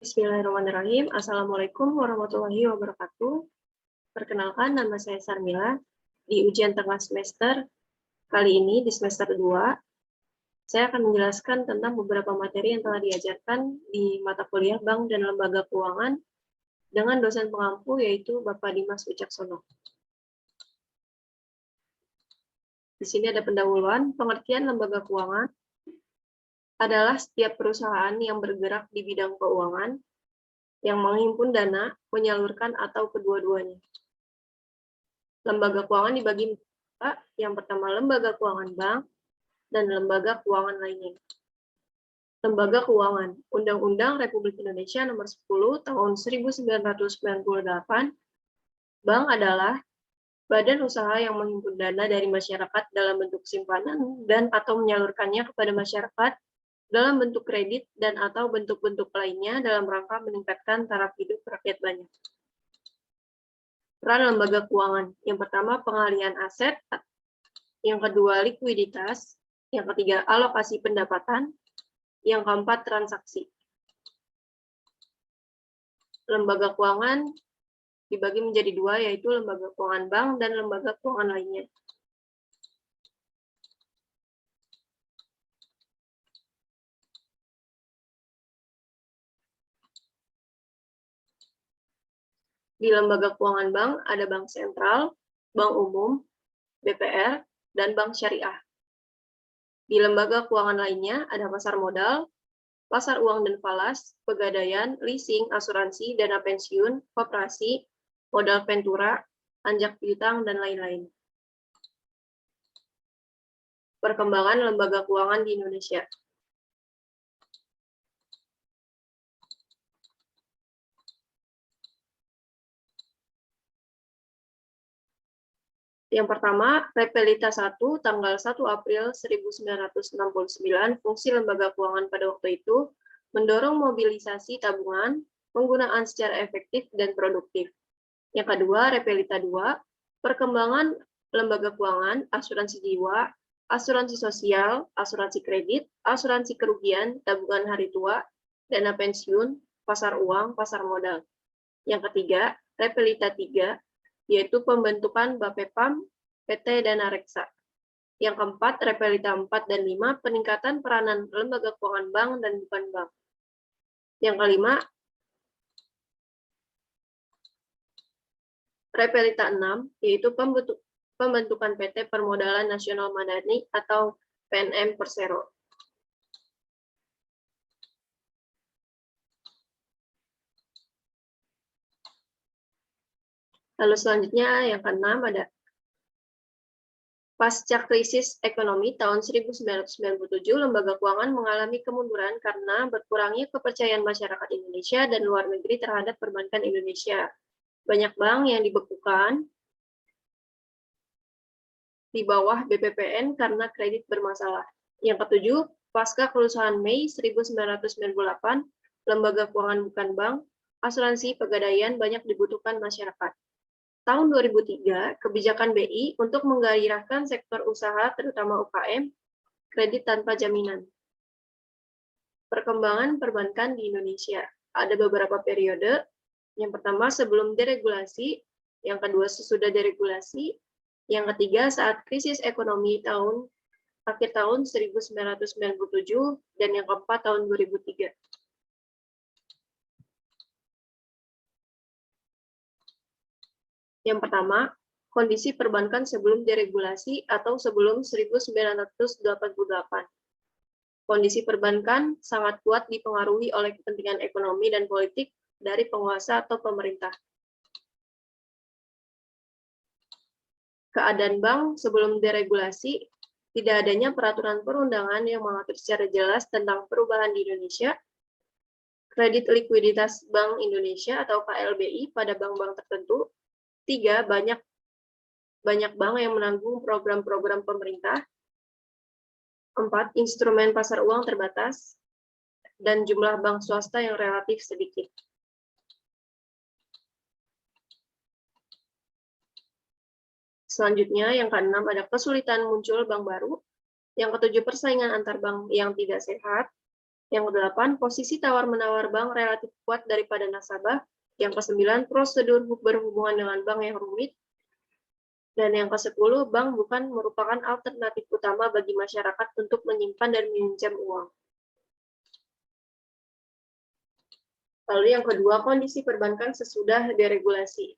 Bismillahirrahmanirrahim. Assalamualaikum warahmatullahi wabarakatuh. Perkenalkan, nama saya Sarmila. Di ujian tengah semester kali ini, di semester 2, saya akan menjelaskan tentang beberapa materi yang telah diajarkan di mata kuliah Bank dan Lembaga Keuangan dengan dosen pengampu, yaitu Bapak Dimas Wicaksono. Di sini ada pendahuluan. Pengertian lembaga keuangan adalah setiap perusahaan yang bergerak di bidang keuangan yang menghimpun dana, menyalurkan, atau kedua-duanya. Lembaga keuangan dibagi empat. Yang pertama, lembaga keuangan bank dan lembaga keuangan lainnya. Lembaga keuangan, Undang-Undang Republik Indonesia Nomor 10 Tahun 1998, bank adalah badan usaha yang menghimpun dana dari masyarakat dalam bentuk simpanan dan atau menyalurkannya kepada masyarakat dalam bentuk kredit dan atau bentuk-bentuk lainnya dalam rangka meningkatkan taraf hidup rakyat banyak. Peran lembaga keuangan, yang pertama pengalihan aset, yang kedua likuiditas, yang ketiga alokasi pendapatan, yang keempat transaksi. Lembaga keuangan dibagi menjadi dua, yaitu lembaga keuangan bank dan lembaga keuangan lainnya. Di lembaga keuangan bank ada bank sentral, bank umum, BPR, dan bank syariah. Di lembaga keuangan lainnya ada pasar modal, pasar uang dan falas, pegadaian, leasing, asuransi, dana pensiun, koperasi, modal ventura, anjak piutang, dan lain-lain. Perkembangan lembaga keuangan di Indonesia. Yang pertama, Repelita 1, tanggal 1 April 1969, fungsi lembaga keuangan pada waktu itu mendorong mobilisasi tabungan, penggunaan secara efektif dan produktif. Yang kedua, Repelita 2, perkembangan lembaga keuangan, asuransi jiwa, asuransi sosial, asuransi kredit, asuransi kerugian, tabungan hari tua, dana pensiun, pasar uang, pasar modal. Yang ketiga, Repelita 3, yaitu pembentukan Bapepam, PT Dana Reksa. Yang keempat, Repelita 4 dan 5, peningkatan peranan lembaga keuangan bank dan bukan bank. Yang kelima, Repelita 6, yaitu pembentukan PT Permodalan Nasional Madani atau PNM Persero. Lalu selanjutnya yang keenam ada pasca krisis ekonomi tahun 1997, lembaga keuangan mengalami kemunduran karena berkurangnya kepercayaan masyarakat Indonesia dan luar negeri terhadap perbankan Indonesia. Banyak bank yang dibekukan di bawah BPPN karena kredit bermasalah. Yang ketujuh, pasca kerusuhan Mei 1998, lembaga keuangan bukan bank, asuransi pegadaian banyak dibutuhkan masyarakat. Tahun 2003, kebijakan BI untuk menggairahkan sektor usaha, terutama UKM, kredit tanpa jaminan. Perkembangan perbankan di Indonesia. Ada beberapa periode. Yang pertama, sebelum deregulasi. Yang kedua, sesudah deregulasi. Yang ketiga, saat krisis ekonomi akhir tahun 1997. Dan yang keempat, tahun 2003. Yang pertama, kondisi perbankan sebelum deregulasi atau sebelum 1988. Kondisi perbankan sangat kuat dipengaruhi oleh kepentingan ekonomi dan politik dari penguasa atau pemerintah. Keadaan bank sebelum deregulasi, tidak adanya peraturan perundangan yang mengatur secara jelas tentang perubahan di Indonesia, kredit likuiditas Bank Indonesia atau KLBI pada bank-bank tertentu. 3, banyak bank yang menanggung program-program pemerintah. 4, instrumen pasar uang terbatas. Dan jumlah bank swasta yang relatif sedikit. Selanjutnya, yang keenam ada kesulitan muncul bank baru. Yang ketujuh, persaingan antar bank yang tidak sehat. Yang kedelapan, posisi tawar-menawar bank relatif kuat daripada nasabah. Yang kesembilan, prosedur berhubungan dengan bank yang rumit. Dan yang ke-10, bank bukan merupakan alternatif utama bagi masyarakat untuk menyimpan dan meminjam uang. Lalu yang kedua, kondisi perbankan sesudah deregulasi.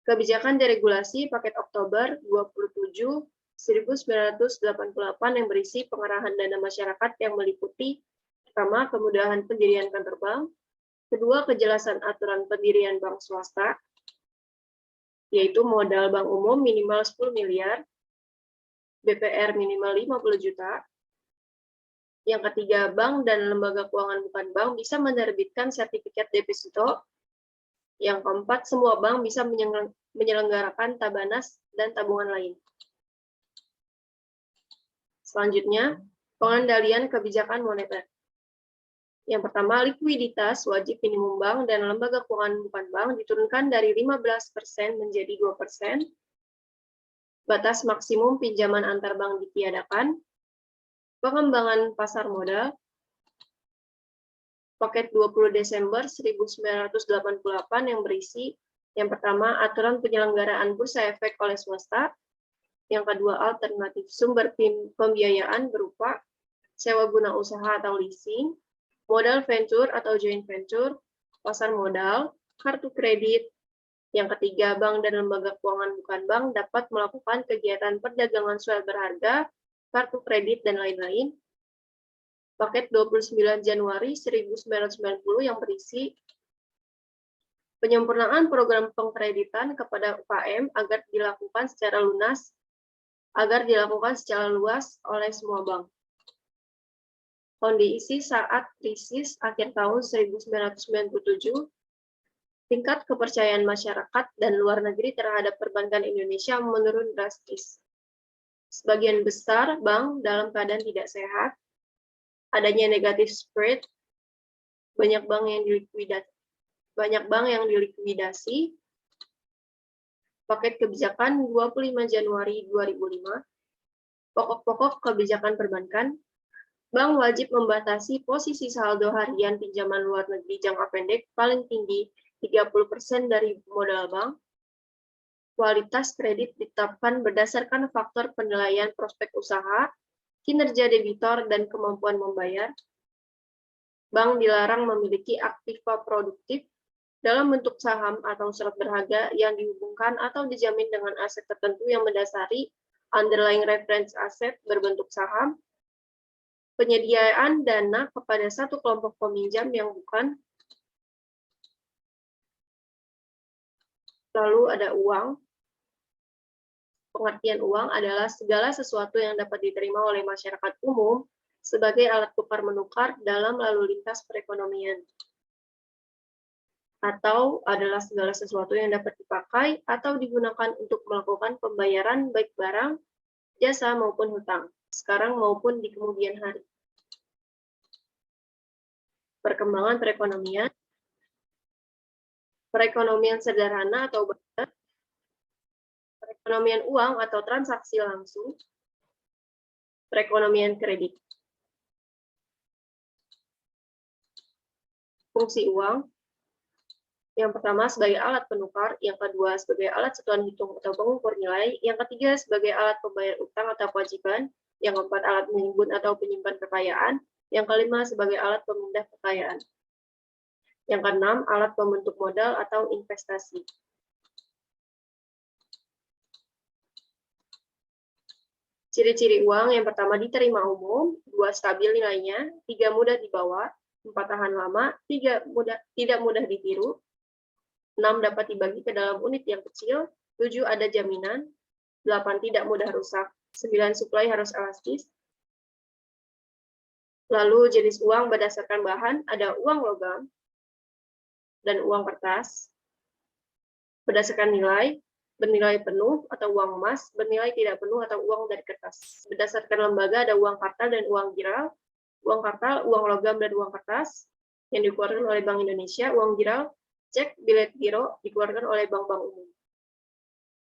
Kebijakan deregulasi paket Oktober 27 1988 yang berisi pengerahan dana masyarakat yang meliputi pertama, kemudahan pendirian kantor bank, kedua, kejelasan aturan pendirian bank swasta, yaitu modal bank umum minimal 10 miliar, BPR minimal 50 juta. Yang ketiga, bank dan lembaga keuangan bukan bank bisa menerbitkan sertifikat deposito. Yang keempat, semua bank bisa menyelenggarakan tabanas dan tabungan lain. Selanjutnya, pengendalian kebijakan moneter. Yang pertama, likuiditas wajib minimum bank dan lembaga keuangan bukan bank diturunkan dari 15% menjadi 2%. Batas maksimum pinjaman antar bank ditiadakan. Pengembangan pasar modal. Paket 20 Desember 1988 yang berisi yang pertama, aturan penyelenggaraan bursa efek oleh swasta. Yang kedua, alternatif sumber pembiayaan berupa sewa guna usaha atau leasing, modal venture atau joint venture, pasar modal, kartu kredit. Yang ketiga, bank dan lembaga keuangan bukan bank dapat melakukan kegiatan perdagangan surat berharga, kartu kredit, dan lain-lain. Paket 29 Januari 1990 yang berisi penyempurnaan program pengkreditan kepada UKM agar dilakukan secara luas oleh semua bank. Kondisi saat krisis akhir tahun 1997, tingkat kepercayaan masyarakat dan luar negeri terhadap perbankan Indonesia menurun drastis. Sebagian besar bank dalam keadaan tidak sehat, adanya negatif spread, banyak bank yang dilikuidasi. Paket kebijakan 25 Januari 2005, pokok-pokok kebijakan perbankan, bank wajib membatasi posisi saldo harian pinjaman luar negeri jangka pendek paling tinggi 30% dari modal bank. Kualitas kredit ditetapkan berdasarkan faktor penilaian prospek usaha, kinerja debitor, dan kemampuan membayar. Bank dilarang memiliki aktiva produktif dalam bentuk saham atau surat berharga yang dihubungkan atau dijamin dengan aset tertentu yang mendasari underlying reference aset berbentuk saham, penyediaan dana kepada satu kelompok peminjam yang bukan. Lalu ada uang. Pengertian uang adalah segala sesuatu yang dapat diterima oleh masyarakat umum sebagai alat tukar-menukar dalam lalu lintas perekonomian. Atau adalah segala sesuatu yang dapat dipakai atau digunakan untuk melakukan pembayaran baik barang, jasa maupun hutang, sekarang maupun di kemudian hari. Perkembangan perekonomian. Perekonomian sederhana atau barter, perekonomian uang atau transaksi langsung, perekonomian kredit. Fungsi uang. Yang pertama sebagai alat penukar, yang kedua sebagai alat satuan hitung atau pengukur nilai, yang ketiga sebagai alat pembayar utang atau kewajiban, yang keempat alat menimbun atau penyimpan kekayaan, yang kelima sebagai alat pemindah kekayaan. Yang keenam, alat pembentuk modal atau investasi. Ciri-ciri uang yang pertama diterima umum, 2 stabil nilainya, 3 mudah dibawa, 4 tahan lama, 3 tidak mudah ditiru, 6 dapat dibagi ke dalam unit yang kecil, 7 ada jaminan, 8 tidak mudah rusak, 9 suplai harus elastis. Lalu jenis uang berdasarkan bahan, ada uang logam dan uang kertas. Berdasarkan nilai, bernilai penuh atau uang emas, bernilai tidak penuh atau uang dari kertas. Berdasarkan lembaga ada uang kartal dan uang giral. Uang kartal, uang logam dan uang kertas yang dikeluarkan oleh Bank Indonesia, uang giral, cek, bilet giro dikeluarkan oleh bank-bank umum.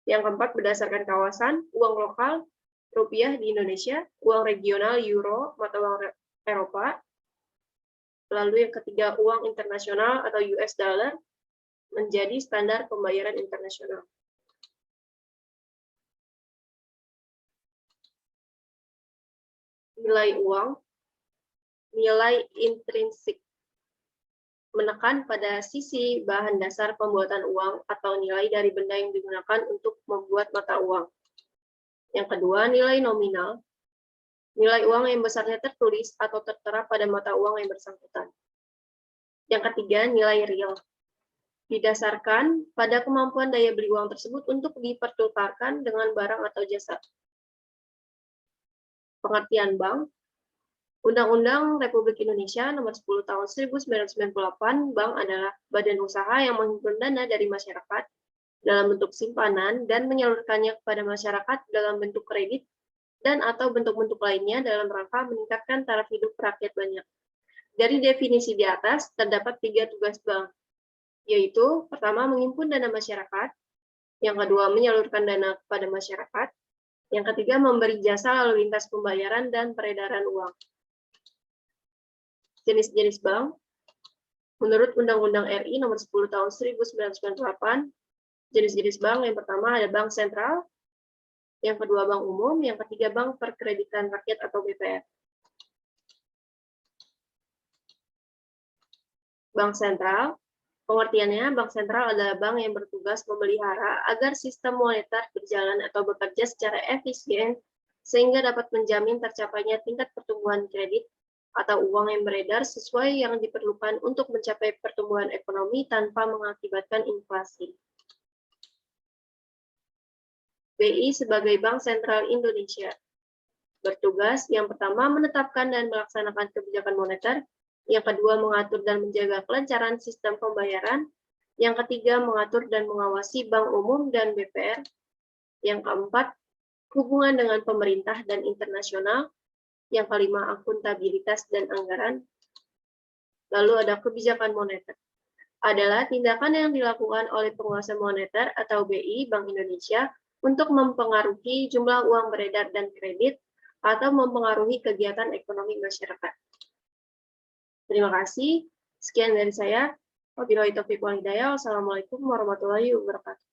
Yang keempat, berdasarkan kawasan, uang lokal, rupiah di Indonesia, uang regional, euro, mata uang Eropa, Lalu yang ketiga, uang internasional atau US dollar menjadi standar pembayaran internasional. Nilai uang, nilai intrinsik, menekan pada sisi bahan dasar pembuatan uang atau nilai dari benda yang digunakan untuk membuat mata uang. Yang kedua, nilai nominal, nilai uang yang besarnya tertulis atau tertera pada mata uang yang bersangkutan. Yang ketiga, nilai real, didasarkan pada kemampuan daya beli uang tersebut untuk dipertukarkan dengan barang atau jasa. Pengertian bank, Undang-Undang Republik Indonesia Nomor 10 Tahun 1998, bank adalah badan usaha yang menghimpun dana dari masyarakat dalam bentuk simpanan dan menyalurkannya kepada masyarakat dalam bentuk kredit dan atau bentuk-bentuk lainnya dalam rangka meningkatkan taraf hidup rakyat banyak. Dari definisi di atas, terdapat 3 tugas bank, yaitu pertama menghimpun dana masyarakat, yang kedua menyalurkan dana kepada masyarakat, yang ketiga memberi jasa lalu lintas pembayaran dan peredaran uang. Jenis-jenis bank, menurut Undang-Undang RI Nomor 10 Tahun 1998, jenis-jenis bank yang pertama ada bank sentral, yang kedua bank umum, yang ketiga bank perkreditan rakyat atau BPR. Bank sentral, pengertiannya bank sentral adalah bank yang bertugas memelihara agar sistem moneter berjalan atau bekerja secara efisien sehingga dapat menjamin tercapainya tingkat pertumbuhan kredit atau uang yang beredar sesuai yang diperlukan untuk mencapai pertumbuhan ekonomi tanpa mengakibatkan inflasi. BI sebagai Bank Sentral Indonesia bertugas yang pertama menetapkan dan melaksanakan kebijakan moneter, yang kedua mengatur dan menjaga kelancaran sistem pembayaran, yang ketiga mengatur dan mengawasi Bank Umum dan BPR, yang keempat hubungan dengan pemerintah dan internasional, yang kelima akuntabilitas dan anggaran. Lalu ada kebijakan moneter. Adalah tindakan yang dilakukan oleh penguasa moneter atau BI Bank Indonesia untuk mempengaruhi jumlah uang beredar dan kredit atau mempengaruhi kegiatan ekonomi masyarakat. Terima kasih. Sekian dari saya. Wabillahi taufiq wal hidayah. Wassalamualaikum warahmatullahi wabarakatuh.